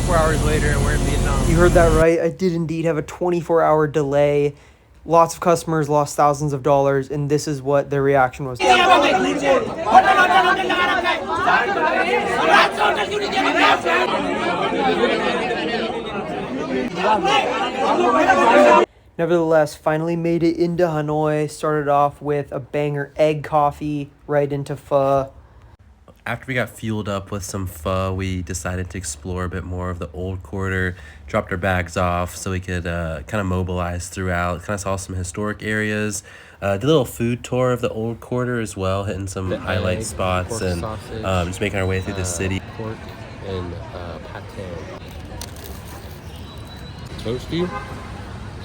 24 hours later and we're in Vietnam. You heard that right. I did indeed have a 24-hour delay. Lots of customers lost thousands of dollars, and this is what their reaction was. Nevertheless, finally made it into Hanoi. Started off with a banger egg coffee, right into pho. After we got fueled up with some pho, we decided to explore a bit more of the old quarter, dropped our bags off so we could kind of mobilize throughout, kind of saw some historic areas, did a little food tour of the old quarter as well, hitting some highlight spots, and just making our way through the city. Pork and pate. Toasty,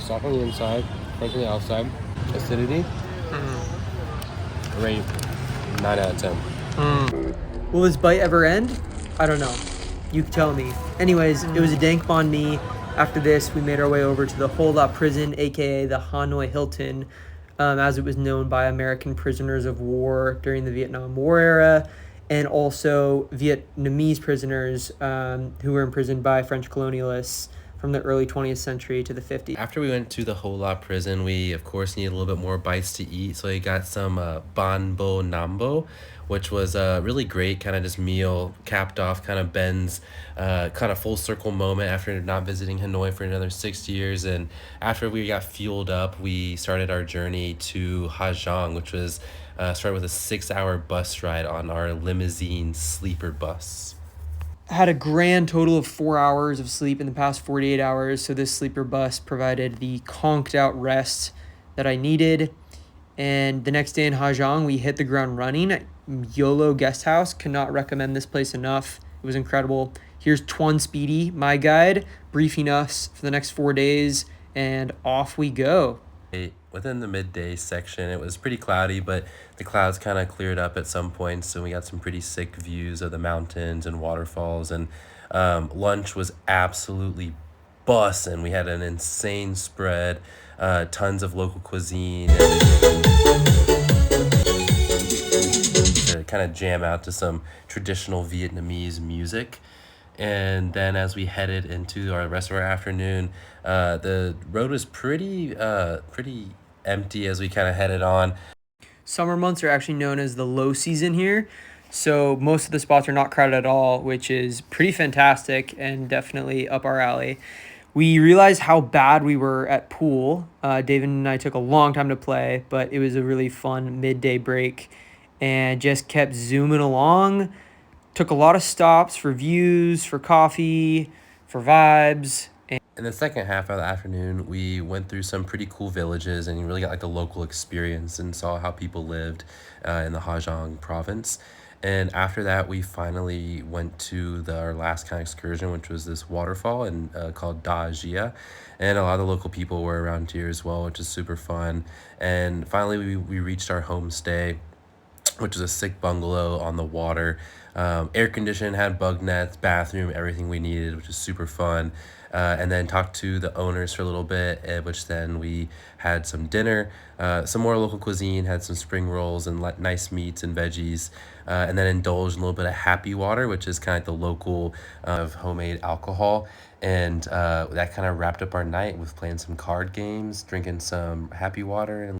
soft on the inside, crunch on the outside. Acidity, rate 9 out of 10. Will this bite ever end? I don't know. You tell me. Anyways, it was a dank banh mi. After this, we made our way over to the Ho La prison, aka the Hanoi Hilton, as it was known by American prisoners of war during the Vietnam War era, and also Vietnamese prisoners who were imprisoned by French colonialists from the early 20th century to the 50s. After we went to the Ho La prison, we of course needed a little bit more bites to eat, so we got some Ban Bo Nambo, which was a really great kind of just meal, capped off kind of Ben's kind of full circle moment after not visiting Hanoi for another 6 years. And after we got fueled up, we started our journey to Ha Giang, which was started with a 6-hour bus ride on our limousine sleeper bus. Had a grand total of 4 hours of sleep in the past 48 hours, so this sleeper bus provided the conked out rest that I needed. And the next day in Ha Giang, we hit the ground running. YOLO Guest House, cannot recommend this place enough. It was incredible. Here's Tuan Speedy, my guide, briefing us for the next 4 days, and off we go. Within the midday section, it was pretty cloudy, but the clouds kind of cleared up at some points, and we got some pretty sick views of the mountains and waterfalls. And lunch was absolutely bussin'. We had an insane spread, tons of local cuisine, to kind of jam out to some traditional Vietnamese music. And then as we headed into our rest of our afternoon, the road was pretty empty as we kind of headed on. Summer months are actually known as the low season here, so most of the spots are not crowded at all, which is pretty fantastic and definitely up our alley. We realized how bad we were at pool. David and I took a long time to play, but it was a really fun midday break and just kept zooming along. Took a lot of stops for views, for coffee, for vibes. In the second half of the afternoon, we went through some pretty cool villages, and you really got like the local experience and saw how people lived in the Ha Giang province. And after that, we finally went to our last kind of excursion, which was this waterfall and called Da Gia. And a lot of the local people were around here as well, which is super fun. And finally, we reached our homestay, which is a sick bungalow on the water. Air conditioned, had bug nets, bathroom, everything we needed, which is super fun. And then talked to the owners for a little bit, which then we had some dinner, some more local cuisine, had some spring rolls and nice meats and veggies, and then indulged in a little bit of happy water, which is kind of the local of homemade alcohol. And that kind of wrapped up our night with playing some card games, drinking some happy water, and